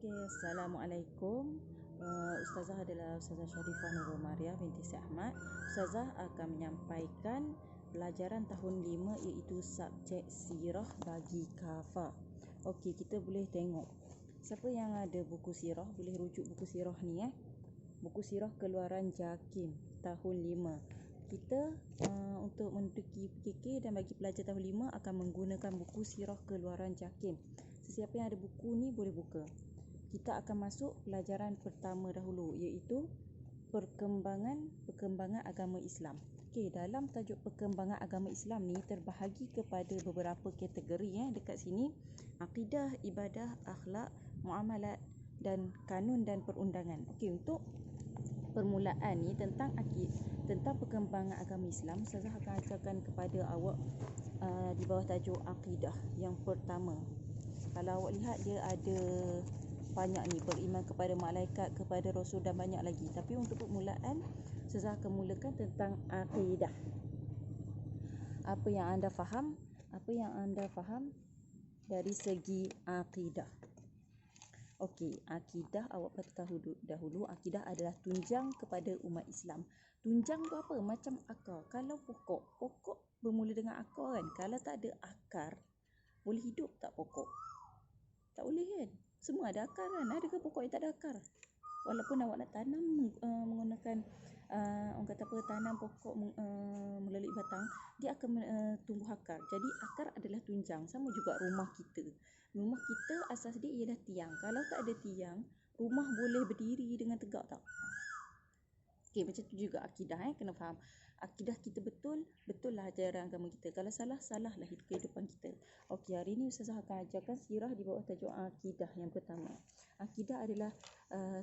Okey, Assalamualaikum. Ustazah adalah Ustazah Sharifah Nurul Maria binti Syed Ahmad. Ustazah akan menyampaikan pelajaran tahun 5 iaitu subjek sirah bagi kafah. Okey, kita boleh tengok. Siapa yang ada buku sirah boleh rujuk buku sirah ni Buku sirah keluaran JAKIM tahun 5. Kita untuk menduduki PKK dan bagi pelajar tahun 5 akan menggunakan buku sirah keluaran JAKIM. Sesiapa yang ada buku ni boleh buka. Kita akan masuk pelajaran pertama dahulu iaitu perkembangan agama Islam. Okey, dalam tajuk perkembangan agama Islam ni terbahagi kepada beberapa kategori dekat sini: akidah, ibadah, akhlak, muamalat dan kanun dan perundangan. Okey, untuk permulaan ni tentang perkembangan agama Islam, saya akan ajarkan kepada awak di bawah tajuk akidah yang pertama. Kalau awak lihat dia ada banyak ni, beriman kepada malaikat, kepada rasul dan banyak lagi. Tapi untuk permulaan saya akan mulakan tentang akidah. Apa yang anda faham dari segi akidah? Okey, akidah awak patut tahu dahulu akidah adalah tunjang kepada umat Islam. Tunjang tu apa? Macam akar. Kalau pokok bermula dengan akar kan. Kalau tak ada akar, boleh hidup tak pokok? Tak boleh kan? Semua ada akar kan? Adakah pokok yang tak ada akar? Walaupun awak nak tanam menggunakan orang kata apa, tanam pokok melalui batang, dia akan tumbuh akar. Jadi akar adalah tunjang. Sama juga rumah kita. Rumah kita asas dia ialah tiang. Kalau tak ada tiang, rumah boleh berdiri dengan tegak tak? Okey, macam tu juga akidah kena faham. Akidah kita betul lah ajaran agama kita. Kalau salah lah kehidupan kita. Okey, hari ini Ustazah akan ajarkan sirah di bawah tajuk akidah yang pertama. Akidah adalah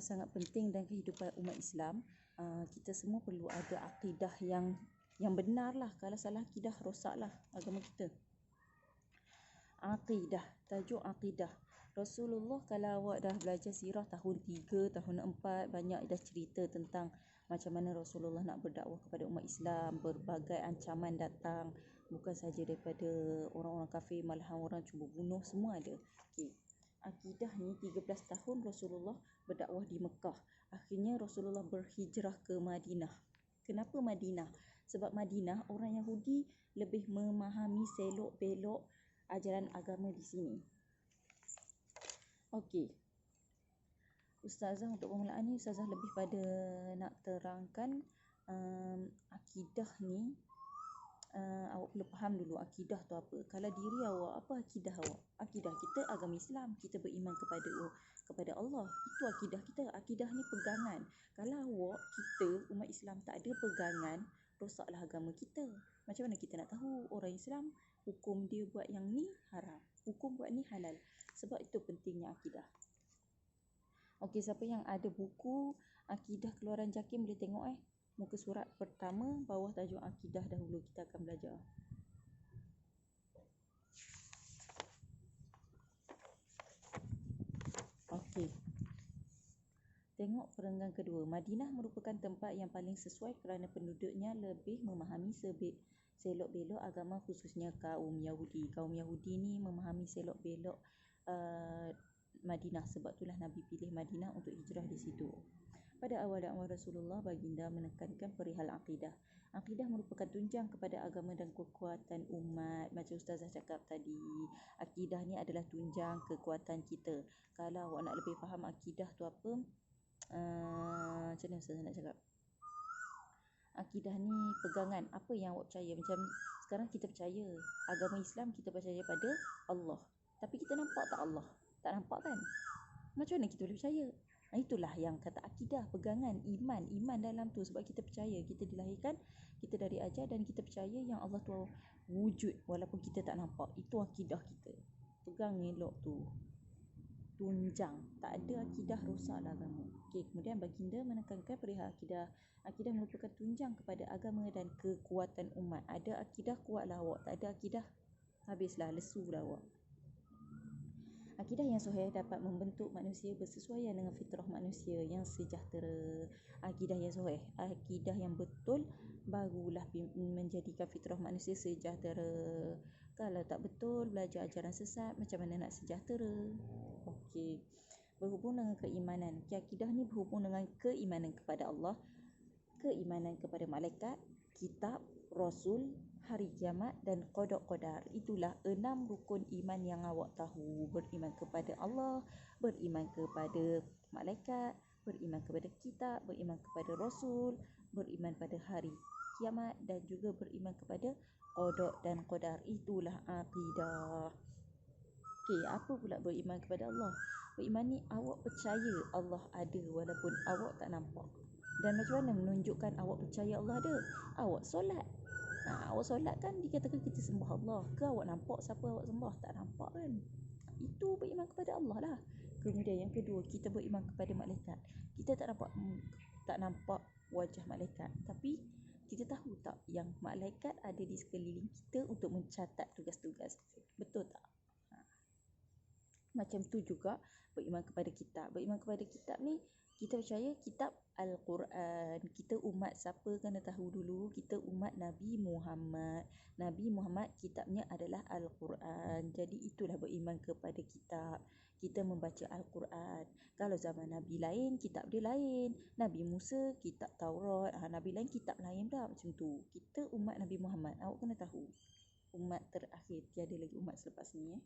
sangat penting dalam kehidupan umat Islam. Kita semua perlu ada akidah yang benar lah. Kalau salah akidah, rosaklah agama kita. Akidah, tajuk akidah. Rasulullah, kalau awak dah belajar sirah tahun 3, tahun 4, banyak dah cerita tentang macam mana Rasulullah nak berdakwah kepada umat Islam. Berbagai ancaman datang, bukan saja daripada orang-orang kafir, malahan orang cuba bunuh, semua ada. Okey, akidah ni 13 tahun Rasulullah berdakwah di Mekah. Akhirnya Rasulullah berhijrah ke Madinah. Kenapa Madinah? Sebab Madinah orang Yahudi lebih memahami selok-belok ajaran agama di sini. Okey, Ustazah untuk permulaan ni, Ustazah lebih pada nak terangkan akidah ni. Awak perlu faham dulu akidah tu apa. Kalau diri awak, apa akidah awak? Akidah kita agama Islam, kita beriman kepada Allah. Itu akidah kita. Akidah ni pegangan. Kalau kita umat Islam tak ada pegangan, rosaklah agama kita. Macam mana kita nak tahu orang Islam hukum dia buat yang ni haram, hukum buat ni halal? Sebab itu pentingnya akidah. Okey, siapa yang ada buku akidah keluaran JAKIM boleh tengok muka surat pertama bawah tajuk akidah dahulu kita akan belajar. Okey. Tengok perenggan kedua. Madinah merupakan tempat yang paling sesuai kerana penduduknya lebih memahami selok-belok agama, khususnya kaum Yahudi. Kaum Yahudi ni memahami selok-belok Madinah. Sebab itulah Nabi pilih Madinah untuk hijrah di situ. Pada awal dakwah Rasulullah, baginda menekankan perihal akidah. Akidah merupakan tunjang kepada agama dan kekuatan umat. Macam Ustazah cakap tadi, akidah ni adalah tunjang kekuatan kita. Kalau awak nak lebih faham akidah tu apa, macam mana Ustazah nak cakap? Akidah ni pegangan. Apa yang awak percaya? Macam sekarang kita percaya agama Islam, kita percaya pada Allah. Tapi kita nampak tak Allah? Tak nampak kan? Macam mana kita boleh percaya? Itulah yang kata akidah, pegangan, iman dalam tu. Sebab kita percaya, kita dilahirkan, kita dari ajar dan kita percaya yang Allah tu wujud walaupun kita tak nampak. Itu akidah kita. Pegang elok tu. Tunjang. Tak ada akidah, rosaklah agama. Okey, kemudian baginda menekankan perihal akidah. Akidah merupakan tunjang kepada agama dan kekuatan umat. Ada akidah, kuatlah awak. Tak ada akidah, habislah, lesulah awak. Akidah yang sahih dapat membentuk manusia bersesuaian dengan fitrah manusia yang sejahtera. Akidah yang sahih, akidah yang betul, barulah menjadikan fitrah manusia sejahtera. Kalau tak betul, belajar ajaran sesat, macam mana nak sejahtera? Okey, berhubung dengan keimanan. Akidah ni berhubung dengan keimanan kepada Allah, keimanan kepada malaikat, kitab, rasul, hari kiamat dan qada qadar. Itulah 6 rukun iman yang awak tahu. Beriman kepada Allah, beriman kepada malaikat, beriman kepada kitab, beriman kepada rasul, beriman pada hari kiamat dan juga beriman kepada qada dan qadar. Itulah akidah. Okey, apa pula beriman kepada Allah? Beriman ni awak percaya Allah ada walaupun awak tak nampak. Dan macam mana menunjukkan awak percaya Allah ada? Awak solat. Awak solat kan dikatakan kita sembah Allah. Ke awak nampak siapa awak sembah? Tak nampak kan? Itu beriman kepada Allah lah. Kemudian yang kedua, kita beriman kepada malaikat. Kita tak nampak wajah malaikat, tapi kita tahu tak yang malaikat ada di sekeliling kita untuk mencatat tugas-tugas. Betul tak? Macam tu juga beriman kepada kitab. Beriman kepada kitab ni, kita percaya kitab Al-Quran. Kita umat siapa kena tahu dulu? Kita umat Nabi Muhammad. Nabi Muhammad kitabnya adalah Al-Quran. Jadi itulah beriman kepada kitab. Kita membaca Al-Quran. Kalau zaman Nabi lain, kitab dia lain. Nabi Musa, kitab Taurat. Nabi lain, kitab lain dah. Macam tu. Kita umat Nabi Muhammad. Awak kena tahu. Umat terakhir. Tiada lagi umat selepas ni.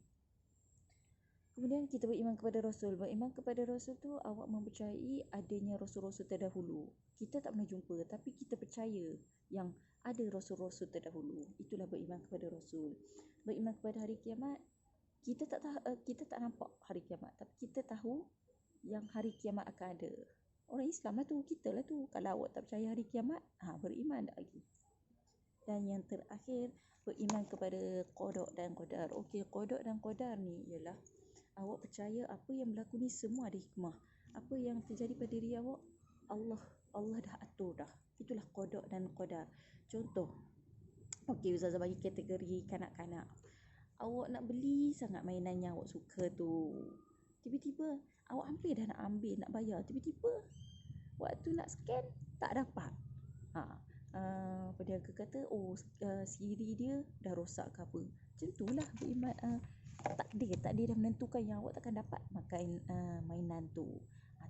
Kemudian kita beriman kepada Rasul. Beriman kepada Rasul tu awak mempercayai adanya Rasul-Rasul terdahulu. Kita tak pernah jumpa tapi kita percaya yang ada Rasul-Rasul terdahulu. Itulah beriman kepada Rasul. Beriman kepada hari kiamat. Kita tak nampak hari kiamat tapi kita tahu yang hari kiamat akan ada. Orang Islam lah tu, kita lah tu. Kalau awak tak percaya hari kiamat, beriman tak lagi. Dan yang terakhir, beriman kepada qada dan qadar. Okey, qada dan qadar ni ialah awak percaya apa yang berlaku ni semua ada hikmah. Apa yang terjadi pada diri awak, Allah dah atur dah. Itulah qada dan qadar. Contoh, okey, Ustazah bagi kategori kanak-kanak. Awak nak beli sangat mainan yang awak suka tu. Tiba-tiba awak hampir dah nak ambil, nak bayar. Tiba-tiba waktu nak scan tak dapat. Peniaga kata Siri dia dah rosak ke apa. Macam itulah beriman. Takdir dah menentukan yang awak takkan dapat makan mainan tu.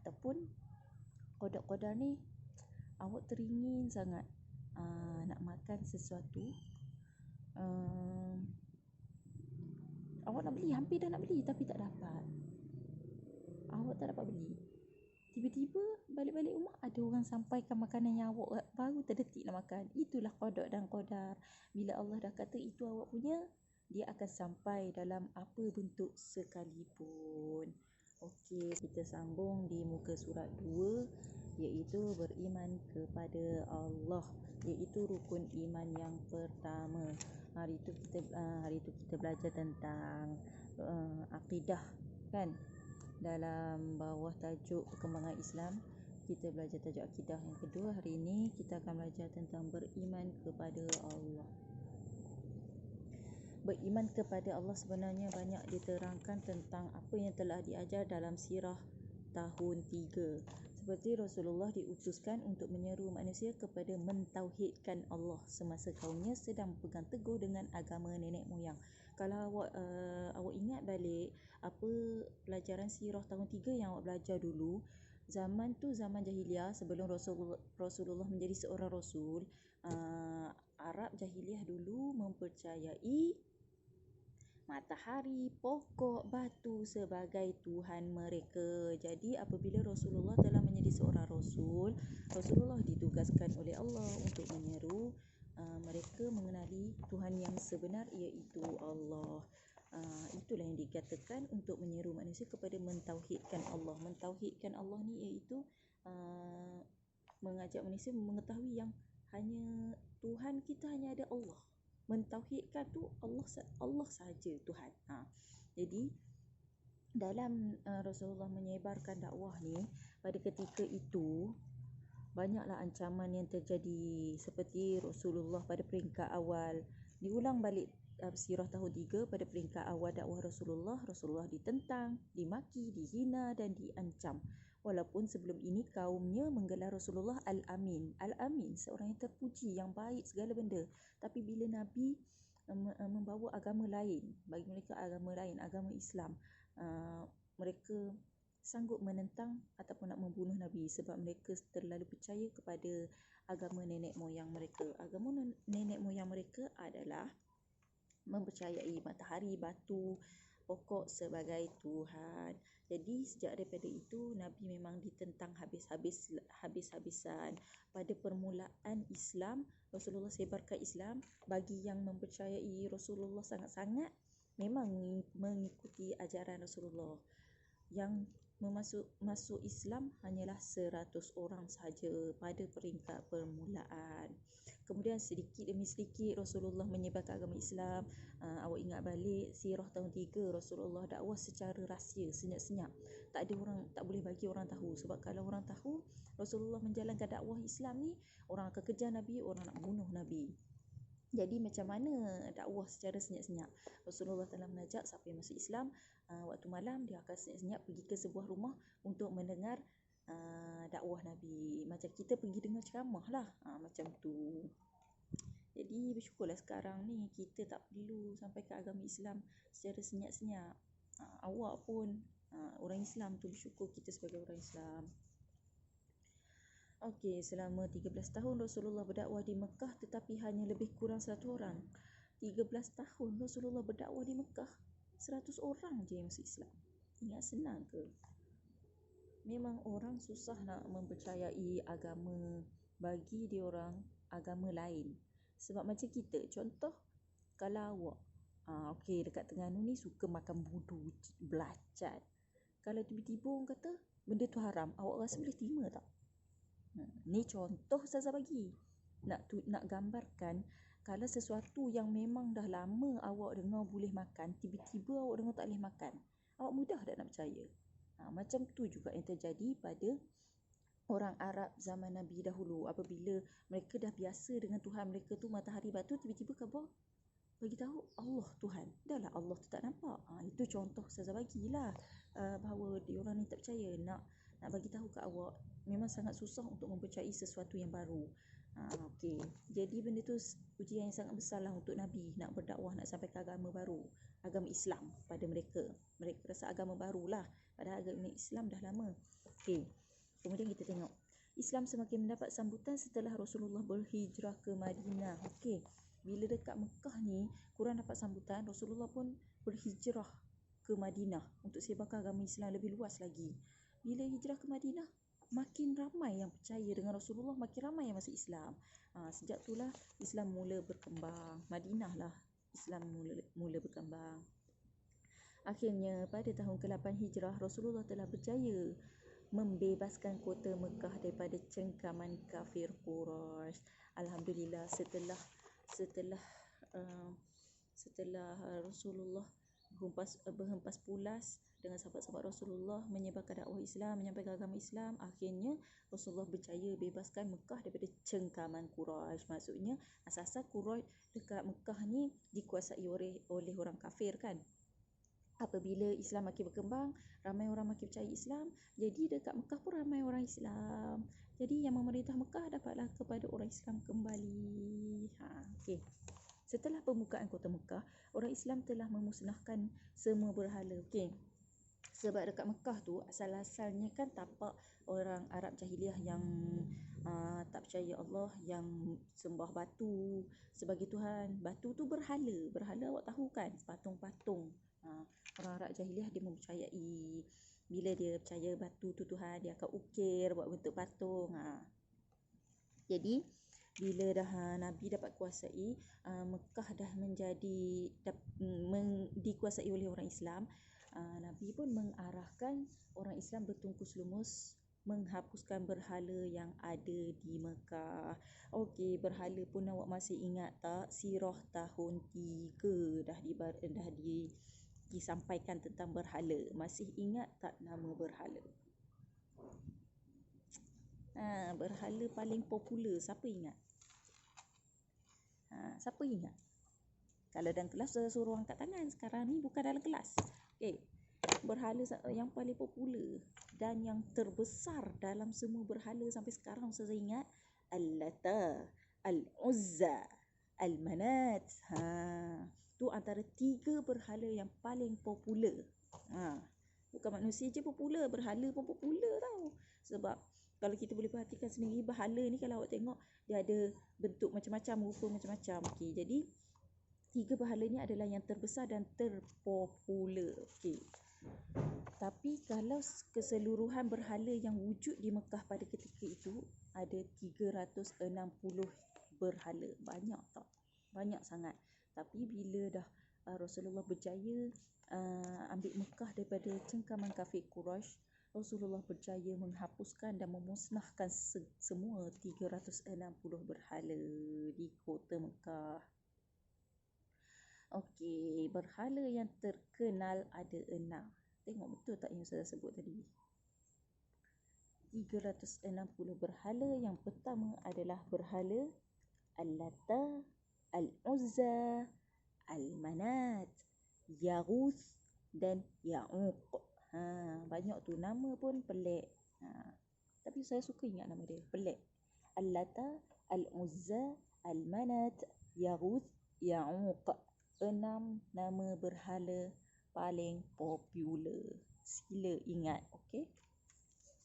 Ataupun qada ni awak teringin sangat nak makan sesuatu, awak nak beli, hampir dah nak beli tapi tak dapat. Awak tak dapat beli. Tiba-tiba balik-balik rumah ada orang sampaikan makanan yang awak baru terdetik nak makan. Itulah qada dan qadar. Bila Allah dah kata itu awak punya, dia akan sampai dalam apa bentuk sekalipun. Okey, kita sambung di muka surat 2, iaitu beriman kepada Allah, iaitu rukun iman yang pertama. Hari itu kita belajar tentang akidah kan. Dalam bawah tajuk perkembangan Islam, kita belajar tajuk akidah. Yang kedua, hari ini kita akan belajar tentang beriman kepada Allah. Beriman kepada Allah sebenarnya banyak diterangkan tentang apa yang telah diajar dalam sirah tahun 3. Seperti Rasulullah diutuskan untuk menyeru manusia kepada mentauhidkan Allah semasa kaumnya sedang berpegang teguh dengan agama nenek moyang. Kalau awak ingat balik apa pelajaran sirah tahun 3 yang awak belajar dulu, zaman jahiliah sebelum Rasulullah menjadi seorang rasul, Arab jahiliah dulu mempercayai matahari, pokok, batu sebagai Tuhan mereka. Jadi apabila Rasulullah telah menjadi seorang rasul, Rasulullah ditugaskan oleh Allah untuk menyeru mereka mengenali Tuhan yang sebenar, iaitu Allah. Itulah yang dikatakan untuk menyeru manusia kepada mentauhidkan Allah. Mentauhidkan Allah ni iaitu mengajak manusia mengetahui yang hanya Tuhan kita hanya ada Allah. Mentauhidkan tu Allah sahaja Tuhan. Jadi dalam Rasulullah menyebarkan dakwah ni, pada ketika itu banyaklah ancaman yang terjadi. Seperti Rasulullah pada peringkat awal, diulang balik sirah tahun 3, pada peringkat awal dakwah Rasulullah ditentang, dimaki, dihina dan diancam. Walaupun sebelum ini kaumnya menggelar Rasulullah Al-Amin. Al-Amin, seorang yang terpuji, yang baik segala benda. Tapi bila Nabi membawa agama lain, bagi mereka agama lain, agama Islam, mereka sanggup menentang ataupun nak membunuh Nabi sebab mereka terlalu percaya kepada agama nenek moyang mereka. Agama nenek moyang mereka adalah mempercayai matahari, batu, pokok sebagai Tuhan. Jadi sejak daripada itu Nabi memang ditentang habis-habisan. Pada permulaan Islam, Rasulullah sebarkan Islam. Bagi yang mempercayai Rasulullah sangat-sangat, memang mengikuti ajaran Rasulullah. Yang masuk Islam hanyalah 100 orang sahaja pada peringkat permulaan. Kemudian sedikit demi sedikit Rasulullah menyebarkan agama Islam. Awak ingat balik sirah tahun 3, Rasulullah dakwah secara rahsia, senyap-senyap. Tak boleh bagi orang tahu, sebab kalau orang tahu Rasulullah menjalankan dakwah Islam ni, orang akan kejar Nabi, orang nak bunuh Nabi. Jadi macam mana dakwah secara senyap-senyap? Rasulullah telah mengajak siapa yang masuk Islam, waktu malam dia akan senyap-senyap pergi ke sebuah rumah untuk mendengar dakwah Nabi. Macam kita pergi dengar ceramah lah, macam tu. Jadi bersyukurlah sekarang ni kita tak perlu sampaikan agama Islam secara senyap-senyap. Awak pun orang Islam tu, bersyukur kita sebagai orang Islam. Okey, selama 13 tahun Rasulullah berdakwah di Mekah, tetapi hanya lebih kurang 100 orang. 13 tahun Rasulullah berdakwah di Mekah, 100 orang je yang masuk Islam. Ingat senang ke? Memang orang susah nak mempercayai agama bagi dia orang agama lain. Sebab macam kita, contoh kalau awak okey dekat Terengganu ni suka makan budu, belacan. Kalau tiba-tiba orang kata benda tu haram, awak rasa boleh terima tak? Ni contoh Ustazah bagi. Nak gambarkan kalau sesuatu yang memang dah lama awak dengar boleh makan, tiba-tiba awak dengar tak boleh makan, awak mudah tak nak percaya? Macam tu juga yang terjadi pada orang Arab zaman Nabi dahulu. Apabila mereka dah biasa dengan Tuhan mereka tu matahari, batu, tiba-tiba khabar bagi tahu Allah Tuhan. Dah lah Allah tu tak nampak. Itu contoh Ustazah bagilah bahawa diorang ni tak percaya. Nak bagi tahu kat awak, memang sangat susah untuk mempercayai sesuatu yang baru. Okey. Jadi benda tu ujian yang sangat besar lah untuk Nabi nak berdakwah, nak sampai ke agama baru, agama Islam pada mereka. Mereka rasa agama barulah, padahal agama Islam dah lama. Okey. Kemudian kita tengok Islam semakin mendapat sambutan setelah Rasulullah berhijrah ke Madinah. Okey. Bila dekat Mekah ni kurang dapat sambutan, Rasulullah pun berhijrah ke Madinah untuk sebarkan agama Islam lebih luas lagi. Bila hijrah ke Madinah, makin ramai yang percaya dengan Rasulullah, makin ramai yang masuk Islam. Sejak itulah Islam mula berkembang. Madinah lah Islam mula berkembang. Akhirnya pada tahun ke-8 Hijrah, Rasulullah telah berjaya membebaskan kota Mekah daripada cengkaman kafir Quraisy. Alhamdulillah, setelah Rasulullah berhempas pulas dengan sahabat-sahabat Rasulullah menyebarkan dakwah Islam, menyampaikan agama Islam, akhirnya Rasulullah berjaya bebaskan Mekah daripada cengkaman Quraisy. Maksudnya asas-asas Quraisy dekat Mekah ni dikuasai oleh orang kafir kan. Apabila Islam makin berkembang, ramai orang makin percaya Islam, jadi dekat Mekah pun ramai orang Islam. Jadi yang memerintah Mekah dapatlah kepada orang Islam kembali. Okey. Setelah pembukaan kota Mekah, orang Islam telah memusnahkan semua berhala. Okey. Sebab dekat Mekah tu asal-asalnya kan tapak orang Arab jahiliah yang tak percaya Allah, yang sembah batu sebagai Tuhan. Batu tu berhala. Berhala awak tahu kan, patung-patung. Orang Arab jahiliah dia mempercayai, bila dia percaya batu tu Tuhan, dia akan ukir buat bentuk patung. Jadi bila dah Nabi dapat kuasai, Mekah dah dikuasai oleh orang Islam, Nabi pun mengarahkan orang Islam bertungkus lumus menghapuskan berhala yang ada di Mekah. Okey, berhala pun awak masih ingat tak? Sirah tahun 3 dah disampaikan tentang berhala. Masih ingat tak nama berhala? Berhala paling popular, siapa ingat? Siapa ingat? Kalau dalam kelas saya suruh angkat tangan. Sekarang ni bukan dalam kelas. Okey. Berhala yang paling popular dan yang terbesar dalam semua berhala sampai sekarang saya ingat, Al-Lata, Al-Uzza, Al-Manat. Tu antara 3 berhala yang paling popular. Bukan manusia je popular, berhala pun popular tau. Sebab kalau kita boleh perhatikan sendiri, berhala ni kalau awak tengok, dia ada bentuk macam-macam, rupa macam-macam. Okey, jadi 3 berhala ni adalah yang terbesar dan terpopular. Okey. Tapi kalau keseluruhan berhala yang wujud di Mekah pada ketika itu, ada 360 berhala. Banyak tak? Banyak sangat. Tapi bila dah Rasulullah berjaya ambil Mekah daripada cengkaman kafir Quraisy, Rasulullah berjaya menghapuskan dan memusnahkan semua 360 berhala di kota Mekah. Okey, berhala yang terkenal ada 6. Tengok betul tak yang saya sebut tadi? 360 berhala. Yang pertama adalah berhala Al-Lata, Al-Uzza, Al-Manat, Yaghuth dan Ya'uq. Banyak tu, nama pun pelik. Tapi saya suka ingat nama dia, pelik. Al-Lata, Al-Uzza, Al-Manat, Yaghuth, Ya'uq. 6 nama berhala paling popular. Sila ingat, okey?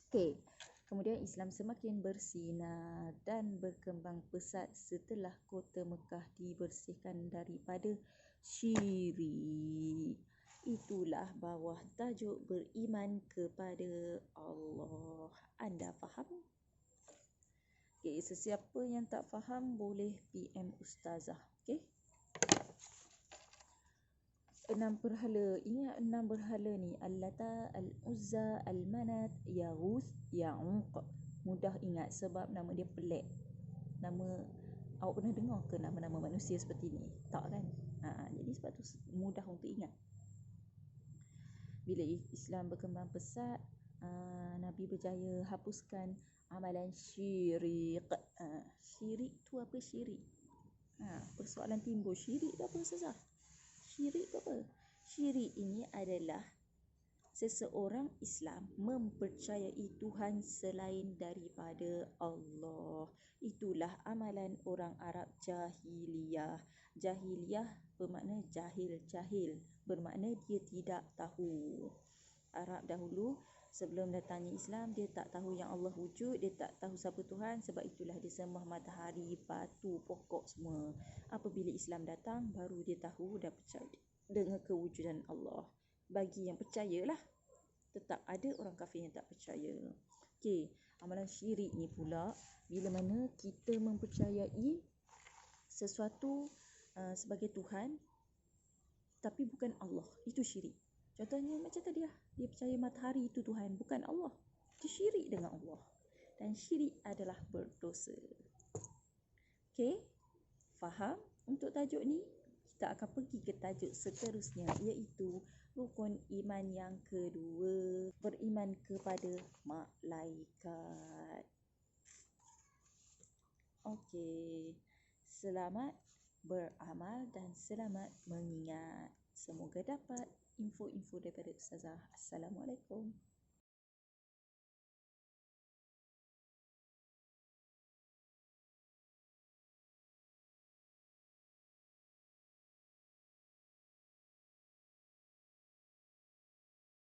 Okey. Kemudian Islam semakin bersinar dan berkembang pesat setelah kota Mekah dibersihkan daripada syirik. Itulah bawah tajuk beriman kepada Allah. Anda faham? Okey, sesiapa yang tak faham boleh PM Ustazah, okey? 6 berhala. Ingat 6 berhala ni. Al-Lata, Al-Uzza, Al-Manat, Yaghuth, Ya'uq. Mudah ingat sebab nama dia pelik. Nama, awak pernah dengar ke nama-nama manusia seperti ni? Tak kan? Jadi sebab tu mudah untuk ingat. Bila Islam berkembang pesat, Nabi berjaya hapuskan amalan syirik. Syirik tu apa syirik? Persoalan timbul. Syirik tu apa Ustazah? Syirik tu apa? Syirik ini adalah seseorang Islam mempercayai Tuhan selain daripada Allah. Itulah amalan orang Arab jahiliyah. Jahiliyah bermakna jahil. Bermakna dia tidak tahu. Arab dahulu sebelum datangnya Islam, dia tak tahu yang Allah wujud, dia tak tahu siapa Tuhan. Sebab itulah dia sembah matahari, batu, pokok semua. Apabila Islam datang, baru dia tahu dan percaya dengan kewujudan Allah. Bagi yang percayalah. Tetap ada orang kafir yang tak percaya. Okey, amalan syirik ni pula bila mana kita mempercayai sesuatu sebagai Tuhan tapi bukan Allah. Itu syirik. Contohnya macam tadi lah, dia percaya matahari itu Tuhan, bukan Allah. Dia syirik dengan Allah. Dan syirik adalah berdosa. Okey, faham untuk tajuk ni? Kita akan pergi ke tajuk seterusnya, iaitu rukun iman yang kedua, beriman kepada malaikat. Okey, selamat beramal dan selamat mengingat. Semoga dapat info-info daripada Ustazah. Assalamualaikum.